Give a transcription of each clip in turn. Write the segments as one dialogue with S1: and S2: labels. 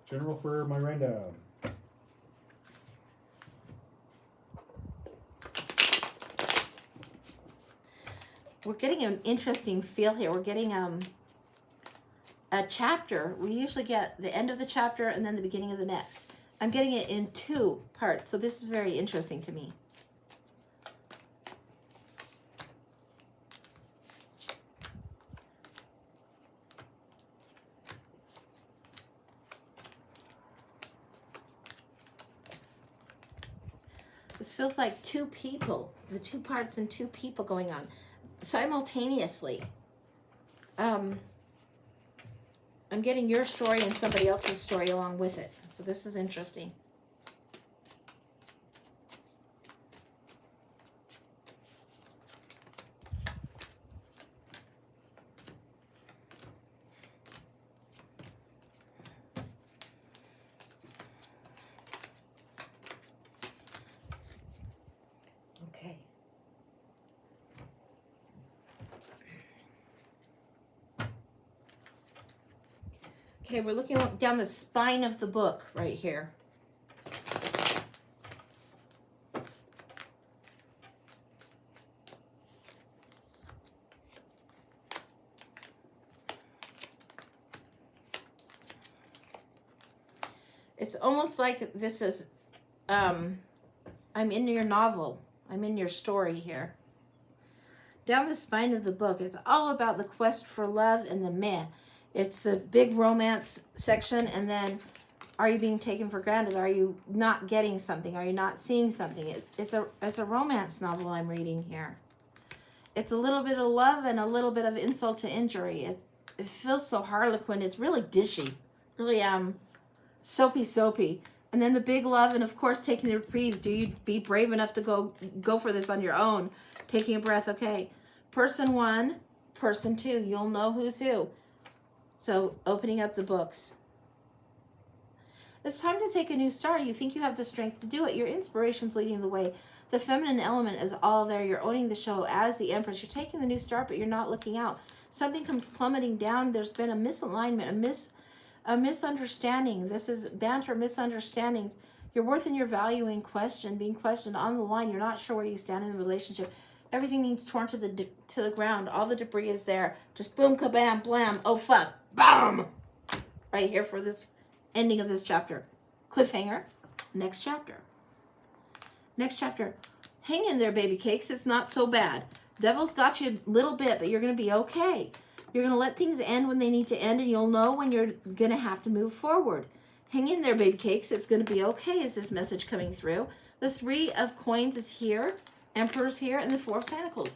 S1: General for Myranda.
S2: We're getting an interesting feel here. We're getting a chapter. We usually get the end of the chapter and then the beginning of the next. I'm getting it in 2 parts, so this is very interesting to me. This feels like 2 people, the 2 parts and 2 people going on simultaneously. I'm getting your story and somebody else's story along with it. So this is interesting. Okay. Okay, we're looking down the spine of the book right here. It's almost like this is, I'm in your novel. I'm in your story here. Down the spine of the book, it's all about the quest for love and the meh. It's the big romance section, and then are you being taken for granted? Are you not getting something? Are you not seeing something? It's a romance novel I'm reading here. It's a little bit of love and a little bit of insult to injury. It feels so harlequin. It's really dishy, really soapy. And then the big love, and of course taking the reprieve. Do you be brave enough to go for this on your own? Taking a breath. Okay, person 1, person 2. You'll know who's who. So opening up the books. It's time to take a new start. You think you have the strength to do it. Your inspiration's leading the way. The feminine element is all there. You're owning the show as the Empress. You're taking the new start, but you're not looking out. Something comes plummeting down. There's been a misalignment, a misunderstanding. This is banter, misunderstandings. Your worth and your value being questioned on the line. You're not sure where you stand in the relationship. Everything needs torn to the ground. All the debris is there. Just boom, kabam, blam. Oh, fuck. Bam! Right here for this ending of this chapter. Cliffhanger. Next chapter. Next chapter. Hang in there, baby cakes. It's not so bad. Devil's got you a little bit, but you're going to be okay. You're going to let things end when they need to end, and you'll know when you're going to have to move forward. Hang in there, baby cakes. It's going to be okay. Is this message coming through? The 3 of coins is here. Emperor's here, and the 4 of pentacles.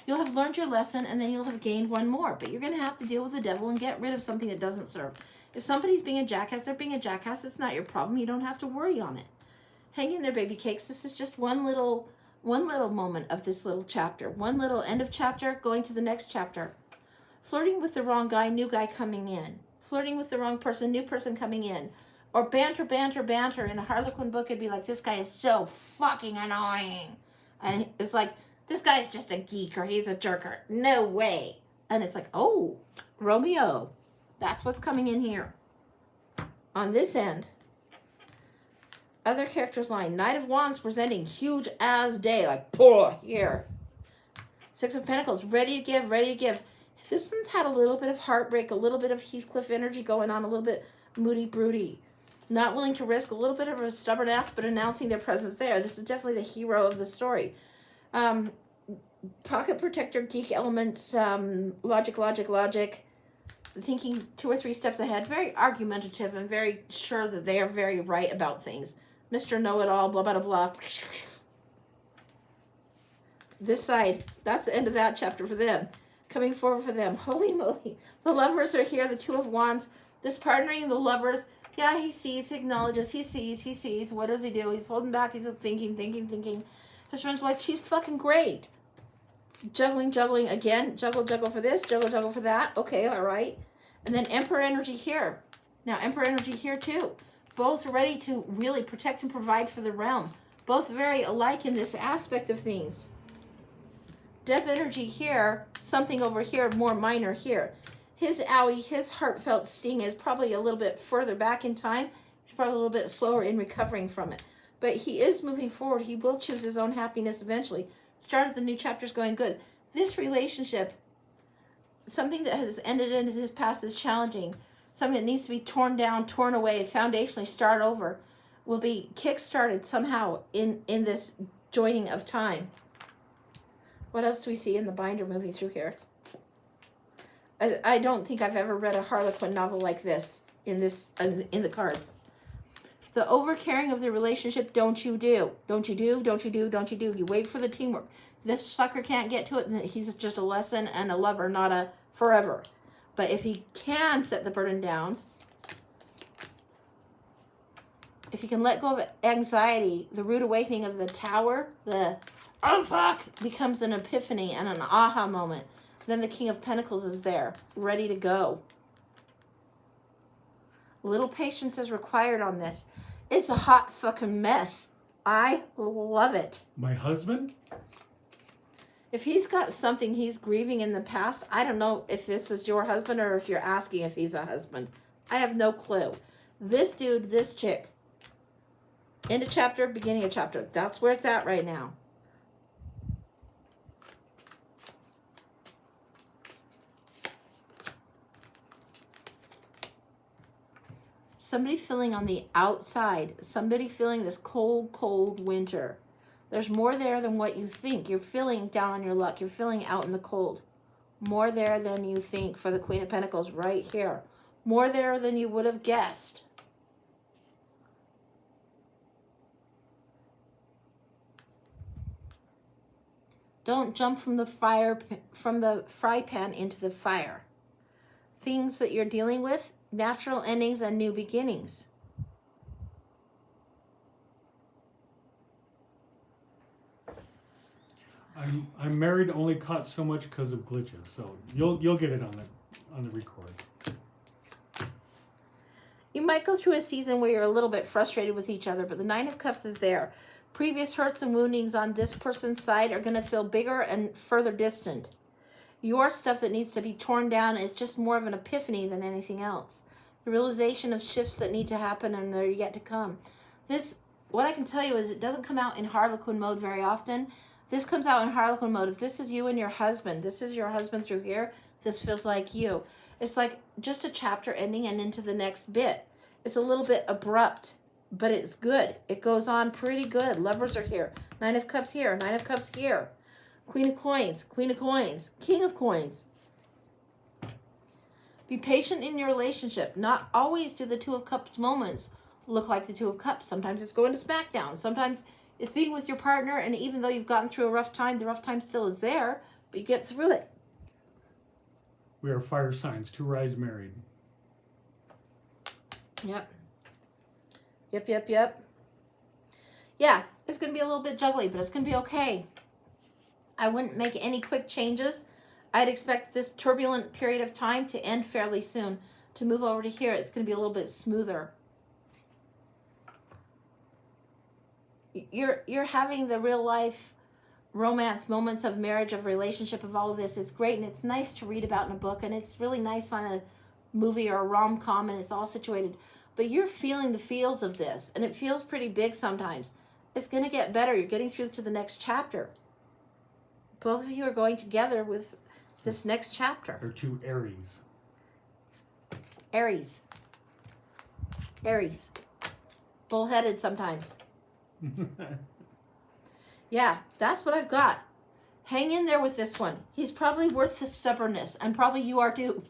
S2: You'll have learned your lesson, and then you'll have gained 1 more. But you're going to have to deal with the devil and get rid of something that doesn't serve. If somebody's being a jackass, they're being a jackass. It's not your problem. You don't have to worry on it. Hang in there, baby cakes. This is just one little moment of this little chapter. One little end of chapter, going to the next chapter. Flirting with the wrong guy, new guy coming in. Flirting with the wrong person, new person coming in. Or banter. In a Harlequin book, it'd be like, this guy is so fucking annoying. And it's like, this guy's just a geek, or he's a jerker. No way. And it's like, oh, Romeo. That's what's coming in here. On this end. Other characters line. Knight of Wands presenting huge as day. Like, pour here. 6 of Pentacles. Ready to give. This one's had a little bit of heartbreak, a little bit of Heathcliff energy going on, a little bit moody, broody. Not willing to risk, a little bit of a stubborn ass, but announcing their presence there. This is definitely the hero of the story. Pocket protector, geek elements, logic. Thinking 2 or 3 steps ahead. Very argumentative and very sure that they are very right about things. Mr. Know-it-all, blah, blah, blah. This side, that's the end of that chapter for them. Coming forward for them. Holy moly. The lovers are here, the 2 of Wands. This partnering, the lovers. Yeah, he sees, he acknowledges, he sees. What does he do? He's holding back, he's thinking. His friend's like, she's fucking great. Juggling again. Juggle for this, juggle for that. Okay, all right. And then Emperor energy here. Now, Emperor energy here too. Both ready to really protect and provide for the realm. Both very alike in this aspect of things. Death energy here. Something over here, more minor here. his owie, his heartfelt sting is probably a little bit further back in time. He's probably a little bit slower in recovering from it. But he is moving forward. He will choose his own happiness eventually. Start of the new chapter is going good. This relationship, something that has ended in his past is challenging. Something that needs to be torn down, torn away, foundationally start over, will be kick-started somehow in this joining of time. What else do we see in the binder moving through here? I don't think I've ever read a Harlequin novel like this in the cards. The overcaring of the relationship, don't you do. Don't you do, don't you do, don't you do. You wait for the teamwork. This sucker can't get to it, and he's just a lesson and a lover, not a forever. But if he can set the burden down, if he can let go of anxiety, the rude awakening of the tower, the oh fuck, becomes an epiphany and an aha moment. Then the King of Pentacles is there, ready to go. Little patience is required on this. It's a hot fucking mess. I love it.
S1: My husband?
S2: If he's got something he's grieving in the past, I don't know if this is your husband or if you're asking if he's a husband. I have no clue. This dude, this chick. End of chapter, beginning of chapter. That's where it's at right now. Somebody feeling on the outside. Somebody feeling this cold, cold winter. There's more there than what you think. You're feeling down on your luck. You're feeling out in the cold. More there than you think for the Queen of Pentacles right here. More there than you would have guessed. Don't jump from the fry pan into the fire. Things that you're dealing with, natural endings and new beginnings.
S1: I'm married, only caught so much because of glitches. So you'll get it on the record.
S2: You might go through a season where you're a little bit frustrated with each other, but the Nine of Cups is there. Previous hurts and woundings on this person's side are going to feel bigger and further distant. Your stuff that needs to be torn down is just more of an epiphany than anything else. The realization of shifts that need to happen and they're yet to come. This, what I can tell you is it doesn't come out in Harlequin mode very often. This comes out in Harlequin mode. If this is you and your husband, this is your husband through here, this feels like you. It's like just a chapter ending and into the next bit. It's a little bit abrupt, but it's good. It goes on pretty good. Lovers are here. Nine of Cups here. Nine of Cups here. Queen of Coins. Queen of Coins. King of Coins. Be patient in your relationship. Not always do the Two of Cups moments look like the Two of Cups. Sometimes it's going to SmackDown. Sometimes it's being with your partner, and even though you've gotten through a rough time, the rough time still is there, but you get through it.
S1: We are fire signs, 2 rise married.
S2: Yep. Yep. Yeah, it's going to be a little bit juggly, but it's going to be okay. I wouldn't make any quick changes. I'd expect this turbulent period of time to end fairly soon. To move over to here, it's going to be a little bit smoother. You're having the real life romance moments of marriage, of relationship, of all of this. It's great and it's nice to read about in a book, and it's really nice on a movie or a rom-com, and it's all situated. But you're feeling the feels of this, and it feels pretty big sometimes. It's going to get better. You're getting through to the next chapter. Both of you are going together with this next chapter.
S1: They're 2 Aries.
S2: Aries. Bullheaded sometimes. Yeah, that's what I've got. Hang in there with this one. He's probably worth the stubbornness, and probably you are too.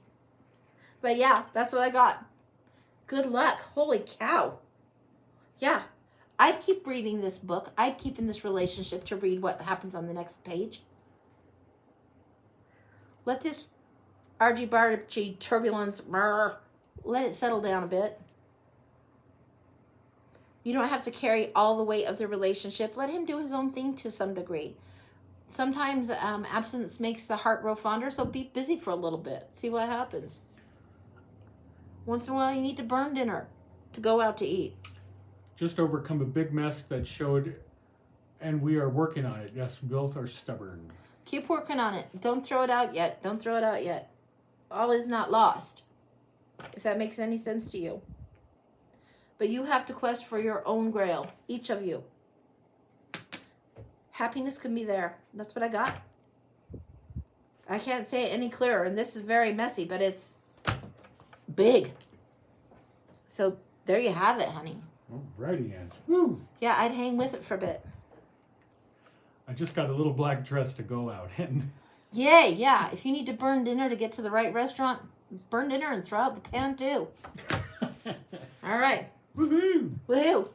S2: But yeah, that's what I got. Good luck. Holy cow. Yeah, I'd keep reading this book. I'd keep in this relationship to read what happens on the next page. Let this argy-bargy turbulence, let it settle down a bit. You don't have to carry all the weight of the relationship. Let him do his own thing to some degree. Sometimes absence makes the heart grow fonder, so be busy for a little bit. See what happens. Once in a while, you need to burn dinner to go out to eat.
S1: Just overcome a big mess that showed, and we are working on it. Yes, both are stubborn.
S2: Keep working on it. Don't throw it out yet. Don't throw it out yet. all is not lost. If that makes any sense to you. But you have to quest for your own grail, each of you. Happiness can be there. That's what I got. I can't say it any clearer, and this is very messy, but it's big. So there you have it, honey.
S1: Alrighty, Ann. Woo!
S2: Yeah, I'd hang with it for a bit.
S1: I just got a little black dress to go out in.
S2: Yay, yeah. If you need to burn dinner to get to the right restaurant, burn dinner and throw out the pan too. All right.
S1: Woohoo!
S2: Woohoo.